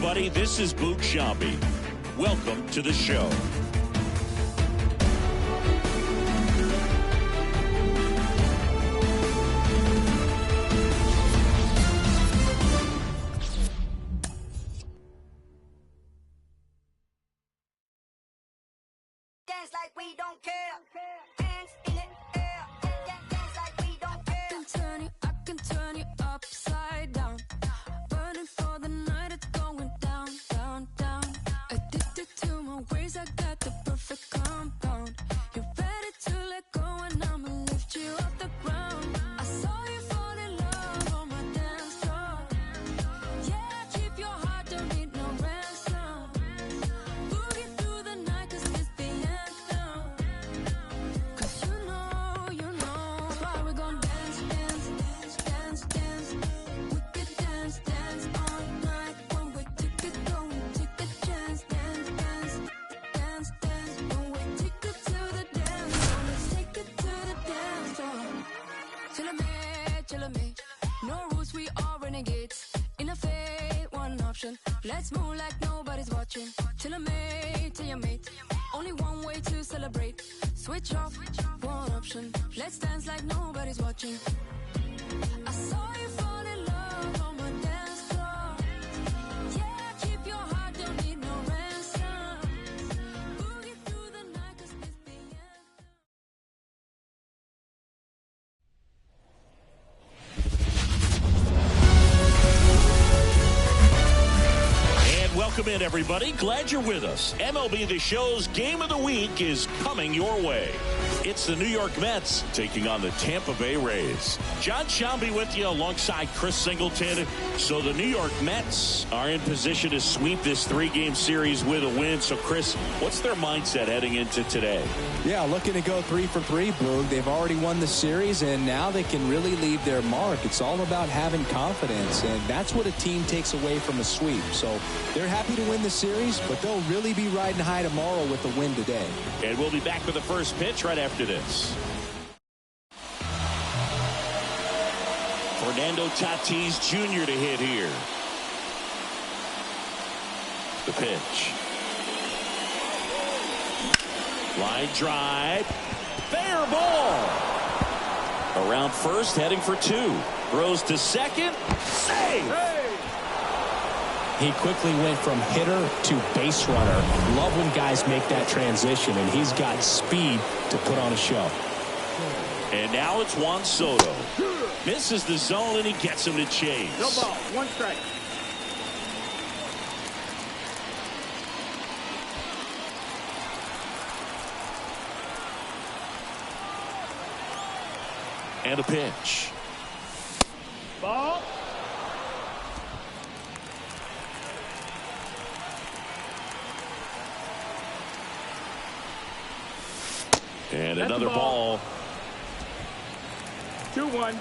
everybody. This is Boog Sciambi. Welcome to the show. Dance like we don't care. Hands in the air. Dance like we don't care. I can turn you upside down. Burning for the night, it's going down, down, down. Addicted to my ways, I got the perfect compound. You're ready to let go and I'ma lift you off the ground. I saw you fall in love on my dance floor. Yeah, keep your heart, don't need no ransom. Boogie through the night, cause it's the anthem. Cause you know, why we gon' dance, dance, dance, dance, dance. We could dance, dance all night. One way ticket, going, take a chance. Dance, dance, dance, dance. One way ticket to the dance floor. Let's take it to the dance floor. Chill me. No rules, we are renegades. In a fate, one option. Let's move like nobody's watching. Chill me. Only one way to celebrate. Switch off, one option. Let's dance like nobody's watching. I saw you fall in love on my dance floor. Yeah, keep your heart, don't need no ransom. Boogie through the night, cause it's the anthem. And welcome in, everybody. Glad you're with us. MLB The Show's Game of the Week is coming your way. It's the New York Mets taking on the Tampa Bay Rays. John Sciambi with you alongside Chris Singleton. So the New York Mets are in position to sweep this three-game series with a win. So, Chris, what's their mindset heading into today? Yeah, looking to go 3 for 3, Boog. They've already won the series, and now they can really leave their mark. It's all about having confidence, and that's what a team takes away from a sweep. So they're happy to win the series, but they'll really be riding high tomorrow with the win today. And we'll be back with the first pitch right after this. Fernando Tatis Jr. to hit here. The pitch. Line drive. Fair ball. Around first, heading for 2. Throws to second. Save. He quickly went from hitter to base runner. Love when guys make that transition, and he's got speed to put on a show. And now it's Juan Soto. Misses the zone, and he gets him to chase. No ball, 1 strike. And a pitch. Ball. And That's another the ball. ball. 2-1.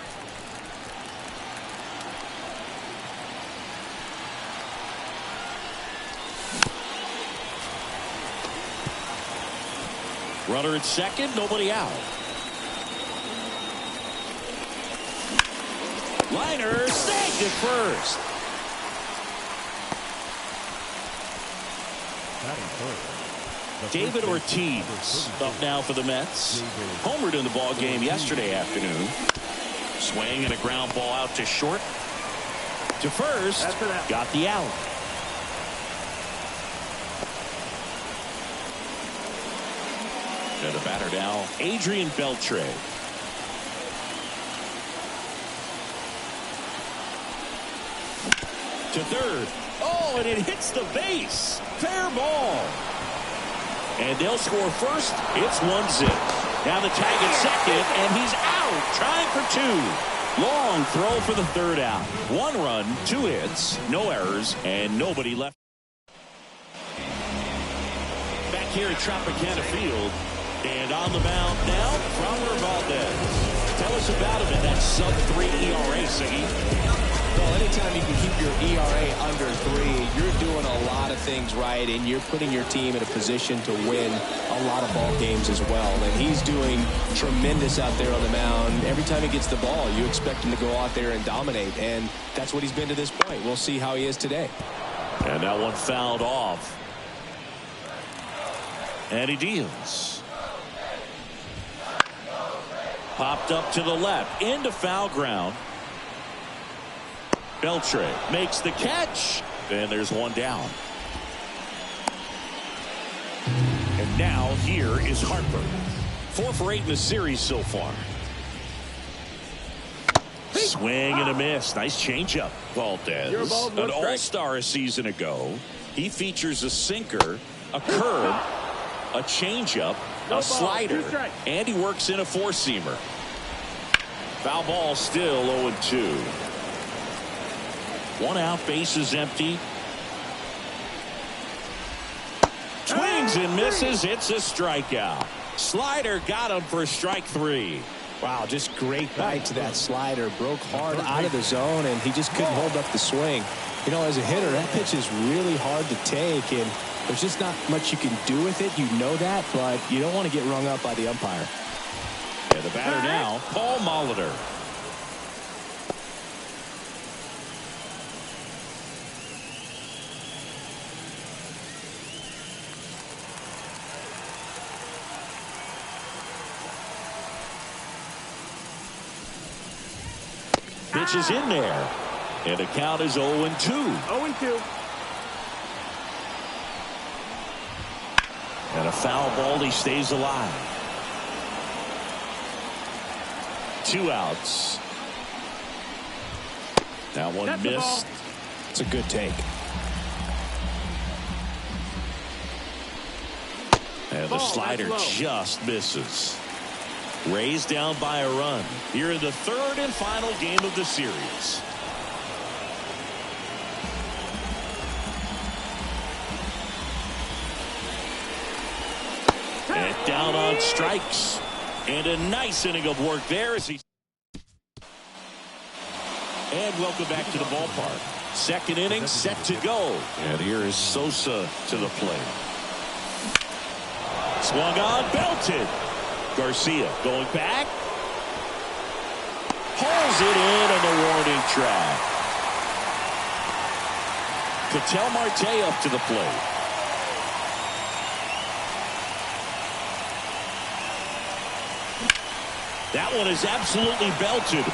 Runner at second, nobody out. Liner snagged at first. David Ortiz up now for the Mets. Homered in the ball game yesterday afternoon. Swing and a ground ball out to short. To first. Got the out. And the batter now, Adrian Beltre. To third. Oh, and it hits the base. Fair ball. And they'll score first. It's 1-0. Now the tag at second, and he's out. Trying for 2. Long throw for the third out. 1 run, 2 hits, no errors, and nobody left. Back here at Tropicana Field. And on the mound now, Framber Valdez. Tell us about him in that sub-3 ERA, Siggy. Well, anytime you can keep your ERA under 3, you're doing a lot of things right, and you're putting your team in a position to win a lot of ball games as well. And he's doing tremendous out there on the mound. Every time he gets the ball, you expect him to go out there and dominate, and that's what he's been to this point. We'll see how he is today. And that one fouled off. And he deals. Popped up to the left. Into foul ground. Beltre makes the catch. And there's one down. And now here is Harper. 4 for 8 in the series so far. Swing and a miss. Nice changeup. Valdez, an all-star a season ago. He features a sinker, a curve, a changeup, a slider, and he works in a four-seamer. Foul ball still 0-2. 1 out, bases empty. Swings and misses. It's a strikeout. Slider got him for strike 3. Wow, just great bite to that slider. Broke hard out of the zone, and he just couldn't hold up the swing. You know, as a hitter, that pitch is really hard to take, and there's just not much you can do with it. You know that, but you don't want to get rung up by the umpire. And the batter now, Paul Molitor. Pitch is in there. And the count is 0-2. 0-2. And a foul ball. He stays alive. 2 outs. That one That's missed. It's a good take. And the slider just misses. Raised down by a run here in the 3rd and final game of the series. And down on strikes. And a nice inning of work there as he. And welcome back to the ballpark. 2nd inning set to go. And here is Sosa to the plate. Swung on, belted. Garcia going back. Pulls it in on the warning track. Ketel Marte up to the plate. That one is absolutely belted.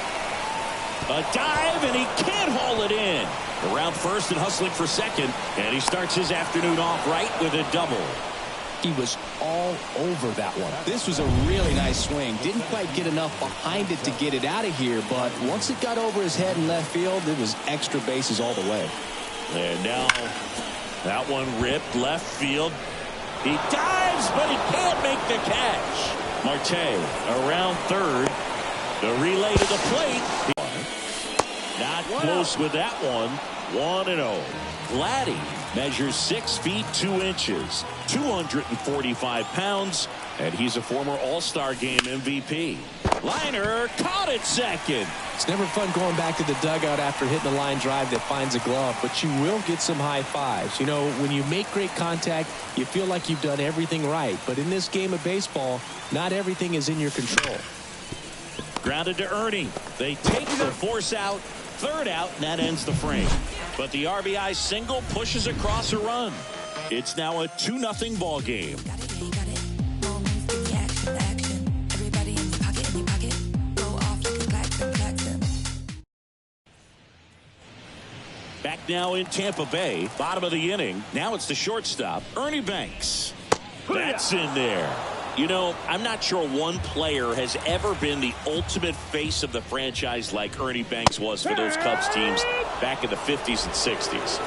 A dive, and he can't haul it in. Around first and hustling for second, and he starts his afternoon off right with a double. He was all over that one. This was a really nice swing. Didn't quite get enough behind it to get it out of here, but once it got over his head in left field, it was extra bases all the way. And now that one ripped left field. He dives, but he can't make the catch. Marte around third. The relay to the plate. Not close with that one. 1-0. Vladdy measures 6 feet 2 inches, 245 pounds, and he's a former All-Star Game MVP. Liner caught it second. It's never fun going back to the dugout after hitting a line drive that finds a glove, but you will get some high fives. You know, when you make great contact, you feel like you've done everything right. But in this game of baseball, not everything is in your control. Grounded to Ernie. They take the force out. 3rd out, and that ends the frame. But the RBI single pushes across a run. It's now a 2-0 ball game. Back now in Tampa Bay, bottom of the inning. Now it's the shortstop, Ernie Banks. That's in there. You know, I'm not sure one player has ever been the ultimate face of the franchise like Ernie Banks was for those Cubs teams back in the 50s and 60s.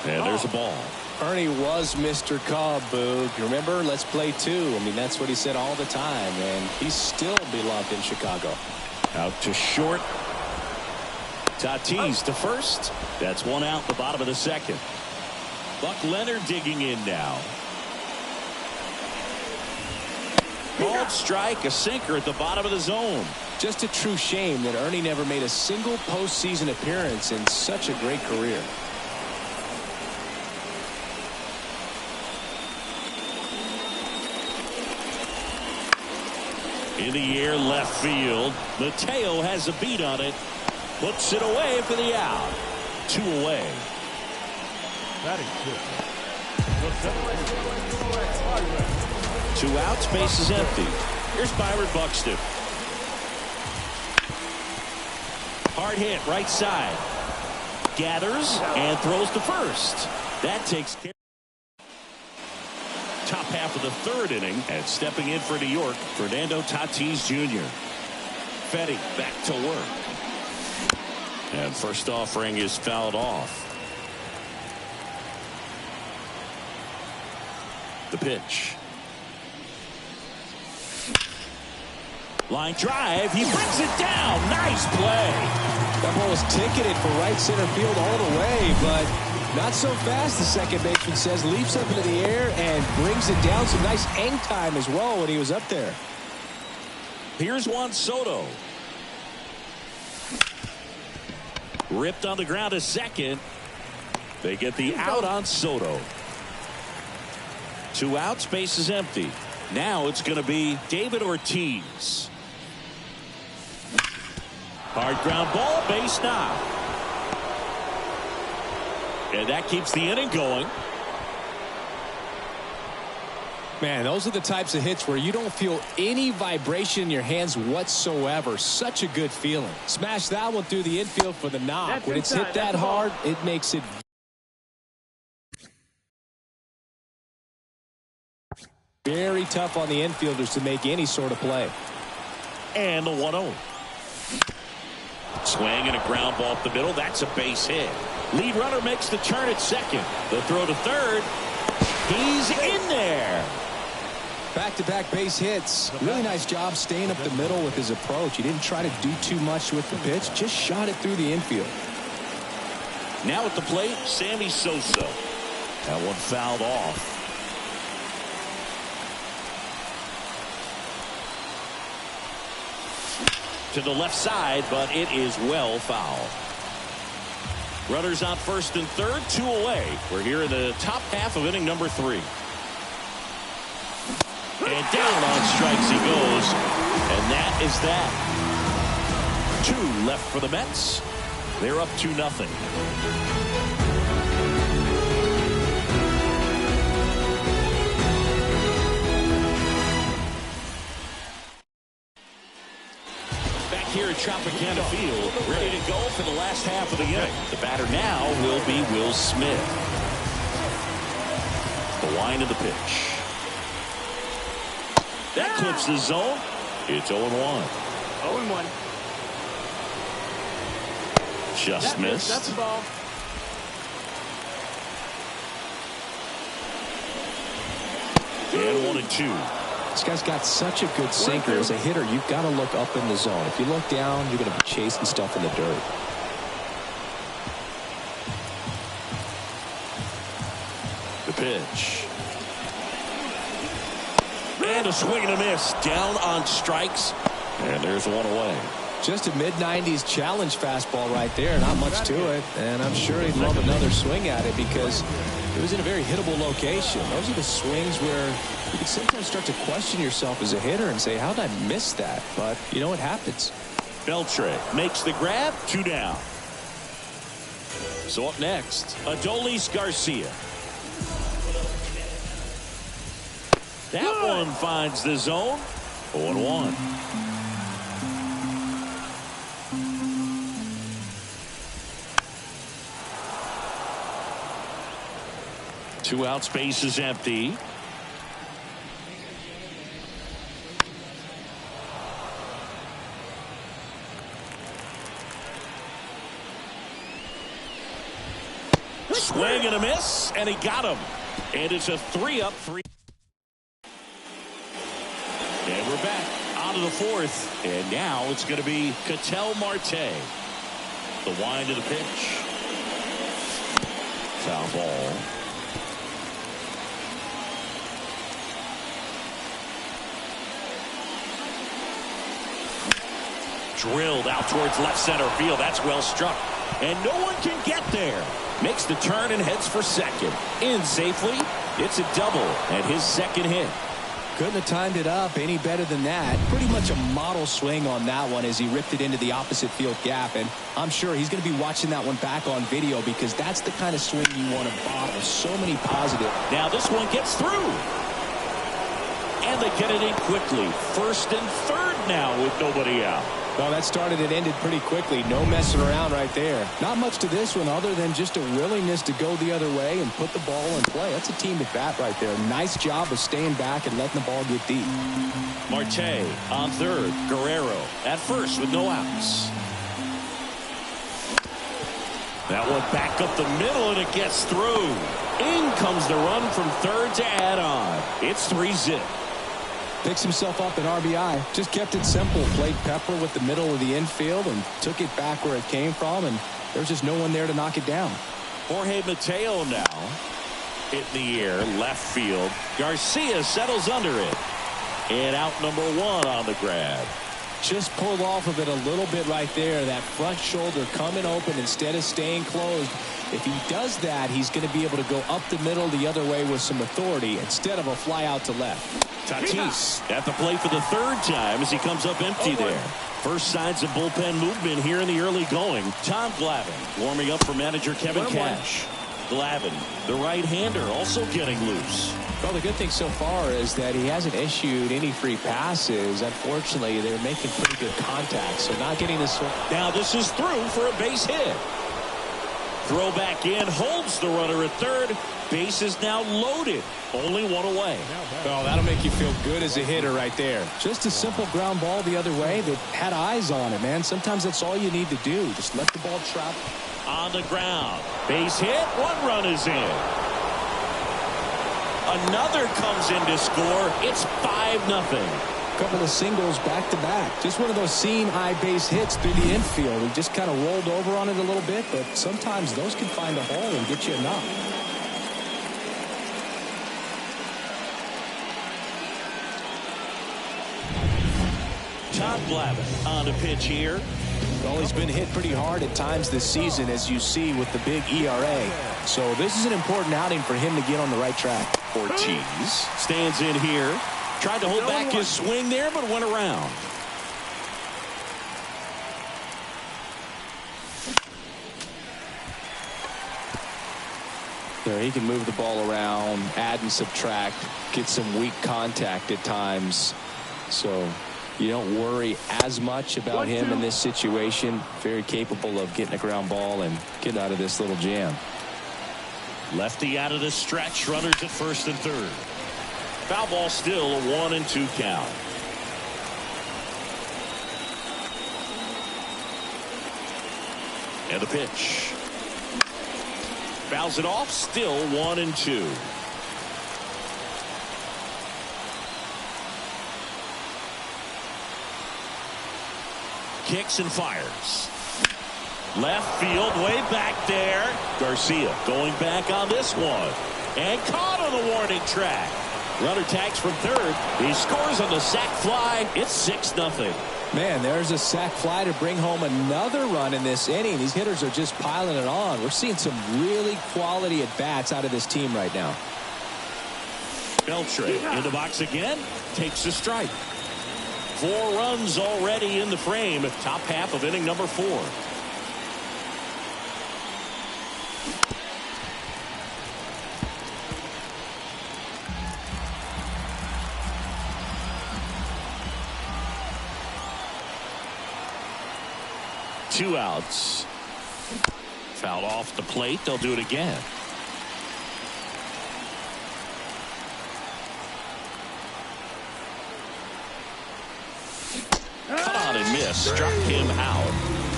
And there's a ball. Ernie was Mr. Cub, Boog. Remember, let's play 2. I mean, that's what he said all the time, and he's still beloved in Chicago. Out to short. Tatis to first. That's 1 out, the bottom of the 2nd. Buck Leonard digging in now. Called strike, a sinker at the bottom of the zone. Just a true shame that Ernie never made a single postseason appearance in such a great career. In the air left field. Mateo has a beat on it. Puts it away for the out. 2 away. That is good. 2 outs, base is empty. Here's Byron Buxton. Hard hit, right side. Gathers and throws to first. That takes care. Top half of the 3rd inning, and stepping in for New York, Fernando Tatis Jr. Fetty back to work. And first offering is fouled off. The pitch. Line drive. He brings it down. Nice play. That ball was ticketed for right center field all the way, but not so fast, the second baseman says. Leaps up into the air and brings it down. Some nice hang time as well when he was up there. Here's Juan Soto. Ripped on the ground to second. They get the out on Soto. 2 outs, base is empty. Now it's going to be David Ortiz. Hard ground ball, base knock. And that keeps the inning going. Man, those are the types of hits where you don't feel any vibration in your hands whatsoever. Such a good feeling. Smash that one through the infield for the knock. That's when it's inside. hit that That's hard, it makes it very tough on the infielders to make any sort of play. And the 1-0. Swing and a ground ball up the middle. That's a base hit. Lead runner makes the turn at second. The throw to third. He's in there. Back-to-back base hits. Really nice job staying up the middle with his approach. He didn't try to do too much with the pitch. Just shot it through the infield. Now at the plate, Sammy Sosa. That one fouled off. To the left side, but it is well fouled. Runners on first and third, 2 away. We're here in the top half of inning number 3. And down on strikes he goes. And that is that. 2 left for the Mets. They're up 2-0. Here at Tropicana Field, ready to go for the last half of the inning. The batter now will be Will Smith. The line of the pitch. That clips the zone. It's 0-1. 0-1. Just missed. That's the ball. And 1-2. This guy's got such a good sinker. As a hitter, you've got to look up in the zone. If you look down, you're going to be chasing stuff in the dirt. The pitch. And a swing and a miss. Down on strikes. And there's 1 away. Just a mid-90s challenge fastball right there. Not much to it. And I'm sure he'd love another swing at it because it was in a very hittable location. Those are the swings where you can sometimes start to question yourself as a hitter and say, how did I miss that? But, you know, it happens. Beltre makes the grab. 2 down. So up next, Adolis Garcia. That one finds the zone. 0-1. Two out, space is empty. Swing and a miss, and he got him. And it's a 3-up, 3. And we're back on to the 4th. And now it's going to be Ketel Marte. The wind of the pitch. Foul ball. Drilled out towards left center field. That's well struck. And no one can get there. Makes the turn and heads for second. In safely. It's a double and his second hit. Couldn't have timed it up any better than that. Pretty much a model swing on that one as he ripped it into the opposite field gap. And I'm sure he's going to be watching that one back on video because that's the kind of swing you want to bottle. So many positives. Now this one gets through. And they get it in quickly. First and third now with nobody out. Well, that started and ended pretty quickly. No messing around right there. Not much to this one other than just a willingness to go the other way and put the ball in play. That's a team at bat right there. Nice job of staying back and letting the ball get deep. Marte on third. Guerrero at first with no outs. That one back up the middle and it gets through. In comes the run from third to add on. It's 3-zip. Picks himself up an RBI. Just kept it simple. Played pepper with the middle of the infield and took it back where it came from. And there's just no one there to knock it down. Jorge Mateo now. Hit in the air. Left field. Garcia settles under it. And out number one on the grab. Just pulled off of it a little bit right there. That front shoulder coming open instead of staying closed. If he does that, he's going to be able to go up the middle the other way with some authority instead of a fly out to left. Tatis at the plate for the third time as he comes up empty there. First signs of bullpen movement here in the early going. Tom Glavine warming up for manager Kevin Cash. Glavine, the right-hander, also getting loose. Well, the good thing so far is that he hasn't issued any free passes. Unfortunately, they're making pretty good contact, so not getting this one. Now this is through for a base hit. Throw back in, holds the runner at third. Base is now loaded. Only one away. Oh, that'll make you feel good as a hitter right there. Just a simple ground ball the other way that had eyes on it, man. Sometimes that's all you need to do. Just let the ball travel. On the ground. Base hit. One run is in. Another comes in to score. It's 5-0. Couple of singles back to back. Just one of those seeing eye base hits through the infield. He just kind of rolled over on it a little bit, but sometimes those can find a hole and get you a knock. Tom Glavine on the pitch here. Well, he's been hit pretty hard at times this season, as you see with the big ERA. So this is an important outing for him to get on the right track. Ortiz stands in here. Tried to hold back his swing there, but went around. There, he can move the ball around, add and subtract, get some weak contact at times. So you don't worry as much about him in this situation. Very capable of getting a ground ball and getting out of this little jam. Lefty out of the stretch. Runners at first and third. Foul ball still, a 1-2 count. And the pitch. Fouls it off, still 1-2. Kicks and fires. Left field, way back there. Garcia going back on this one. And caught on the warning track. Runner tags from third. He scores on the sac fly. It's 6-0. Man, there's a sac fly to bring home another run in this inning. These hitters are just piling it on. We're seeing some really quality at-bats out of this team right now. Beltre in the box again. Takes a strike. 4 runs already in the frame. Top half of inning number 4. Two outs. Foul off the plate. They'll do it again. Cut on and miss. Struck him out.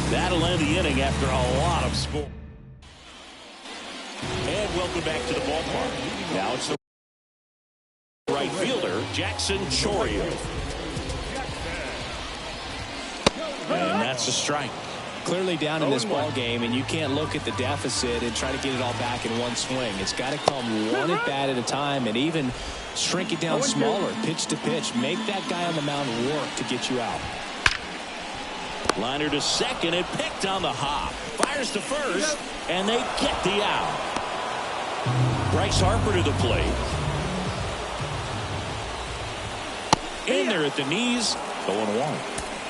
That'll end the inning after a lot of score. And welcome back to the ballpark. Now it's the right fielder, Jackson Chourio. And that's a strike. Clearly down in this ball game, and you can't look at the deficit and try to get it all back in one swing. It's got to come one at bat at a time, and even shrink it down smaller, pitch to pitch. Make that guy on the mound work to get you out. Liner to second and picked on the hop. Fires to first, and they get the out. Bryce Harper to the plate. In there at the knees, 0-1.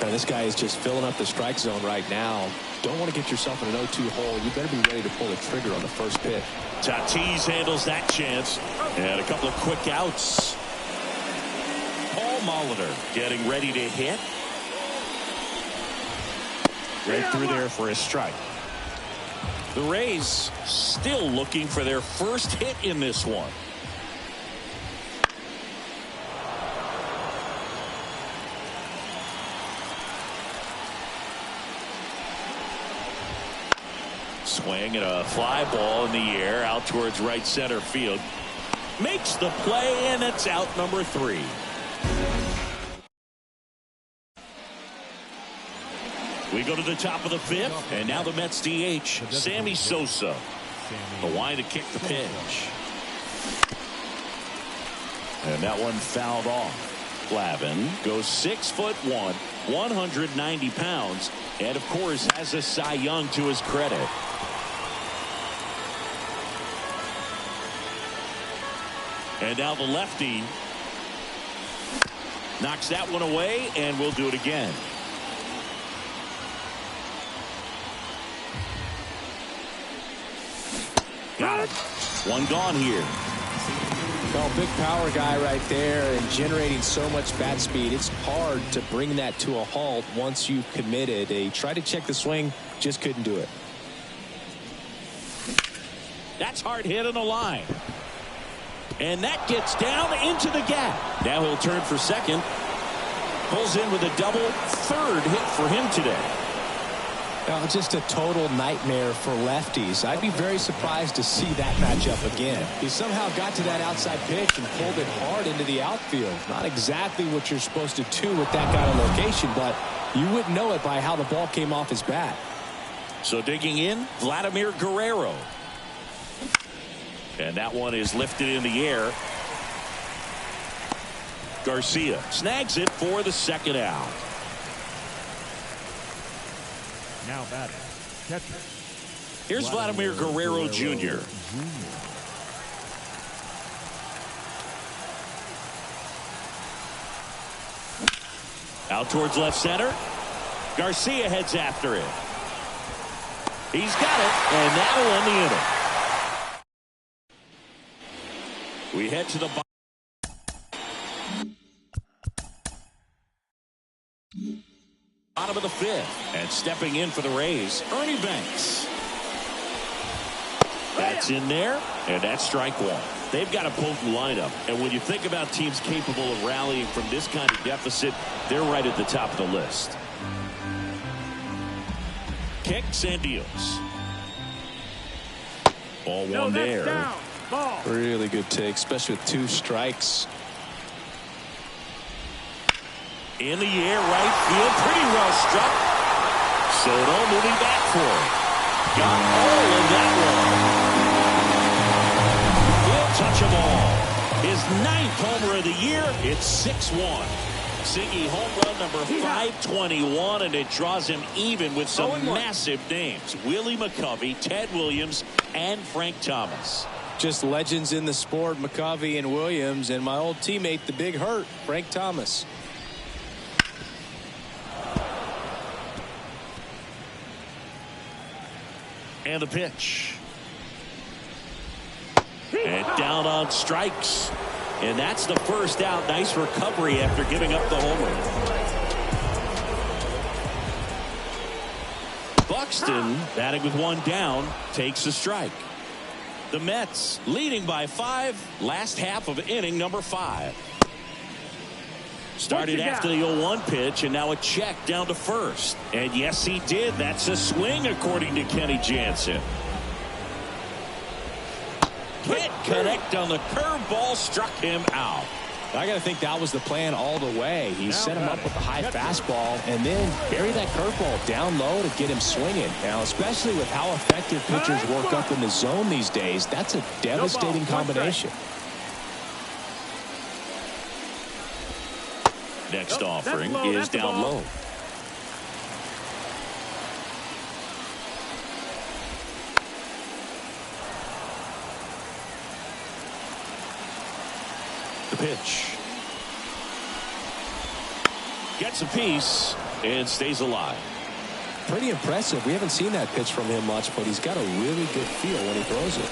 Now, this guy is just filling up the strike zone right now. Don't want to get yourself in an 0-2 hole. You better be ready to pull the trigger on the first pitch. Tatis handles that chance. And a couple of quick outs. Paul Molitor getting ready to hit. Right through there for a strike. The Rays still looking for their first hit in this one. Swing and a fly ball in the air out towards right center field. Makes the play, and it's out number 3. We go to the top of the 5th, and now the Mets DH, Sammy Sosa. The line to kick the pitch. And that one fouled off. Glavine goes 6'1", 190 pounds, and of course has a Cy Young to his credit. And now the lefty knocks that one away, and we'll do it again. Got it. One gone here. Well, big power guy right there and generating so much bat speed. It's hard to bring that to a halt once you've committed. He tried to check the swing, just couldn't do it. That's hard hit on the line. And that gets down into the gap. Now he'll turn for second. Pulls in with a double. 3rd hit for him today. Well, just a total nightmare for lefties. I'd be very surprised to see that matchup again. He somehow got to that outside pitch and pulled it hard into the outfield. Not exactly what you're supposed to do with that kind of location, but you wouldn't know it by how the ball came off his bat. So digging in, Vladimir Guerrero. And that one is lifted in the air. Garcia snags it for the second out. Now batting, catcher. Here's Vladimir Guerrero Jr. Out towards left center. Garcia heads after it. He's got it, and that'll end the inning. We head to the bottom of the 5th, and stepping in for the Rays, Ernie Banks. That's in there, and that's strike 1. They've got a potent lineup, and when you think about teams capable of rallying from this kind of deficit, they're right at the top of the list. Kicks and deals. Ball one there. Down. Ball. Really good take, especially with 2 strikes. In the air, right field, pretty well struck. Soto moving back for it. Got all of that one. He'll touch them all. His 9th homer of the year. It's 6-1. Siggy home run number 521, and it draws him even with some massive names. Willie McCovey, Ted Williams, and Frank Thomas. Just legends in the sport, McCovey and Williams, and my old teammate, the Big Hurt, Frank Thomas. And the pitch. And down on strikes. And that's the first out. Nice recovery after giving up the homer. Buxton, batting with 1 down, takes a strike. The Mets leading by 5, last half of inning number 5. Started after the 0-1 pitch, and now a check down to first. And yes, he did. That's a swing, according to Kenny Jansen. Can't connect on the curveball, struck him out. I got to think that was the plan all the way. He set him up with a high fastball and then bury that curveball down low to get him swinging. Now, especially with how effective pitchers work up in the zone these days, that's a devastating combination. Next offering is down low. The pitch. Gets a piece and stays alive. Pretty impressive. We haven't seen that pitch from him much, but he's got a really good feel when he throws it.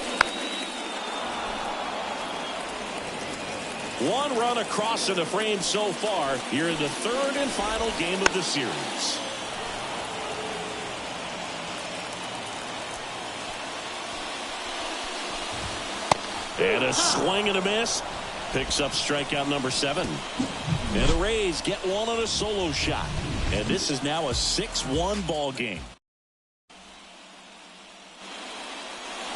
One run across in the frame so far here in the third and final game of the series. And a swing and a miss. Picks up strikeout number 7. And the Rays get one on a solo shot. And this is now a 6-1 ball game.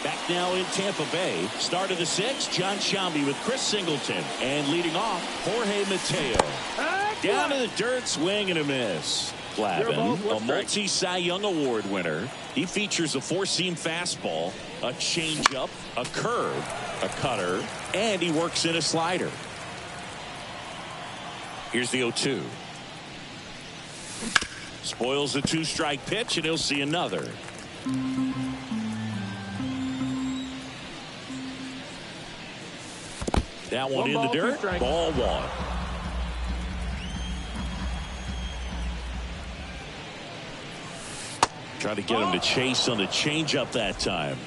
Back now in Tampa Bay. Start of the 6th, John Sciambi with Chris Singleton. And leading off, Jorge Mateo. Down to the dirt, swing and a miss. Glavine, a multi-Cy Young Award winner. He features a 4-seam fastball, a changeup, a curve, a cutter, and he works in a slider. Here's the 0-2. Spoils a 2-strike pitch, and he'll see another. That one in the dirt. Ball 1. Trying to get him to chase on the changeup that time.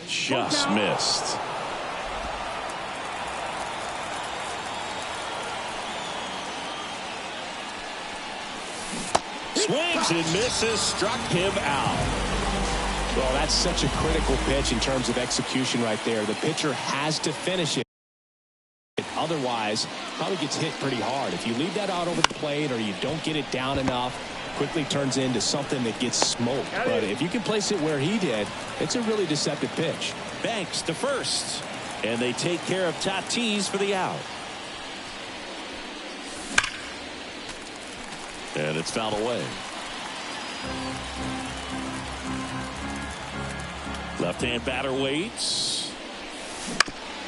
Just missed. Swings and misses, struck him out. Well, that's such a critical pitch in terms of execution right there. The pitcher has to finish it. Otherwise, probably gets hit pretty hard. If you leave that out over the plate or you don't get it down enough, quickly turns into something that gets smoked. But if you can place it where he did, it's a really deceptive pitch. Banks to first. And they take care of Tatis for the out. And it's fouled away. Left-hand batter waits.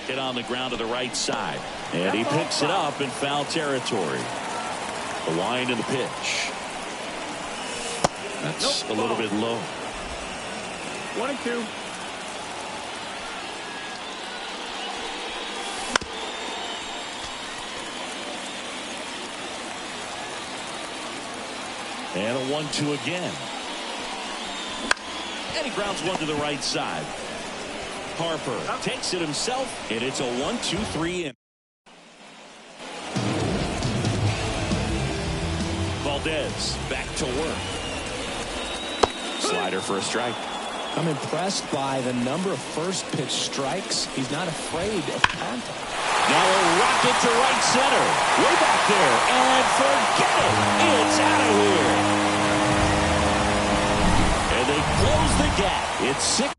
Hit on the ground to the right side. And he picks it up in foul territory. The wind and the pitch. That's a little bit low. 1-2. And a 1-2 again. And he grounds one to the right side. Harper takes it himself, and it's a 1-2-3 in. Valdez back to work. Slider for a strike. I'm impressed by the number of first pitch strikes. He's not afraid of contact. Now a rocket to right center. Way back there. And forget it. It's out of here. And they close the gap. It's 6.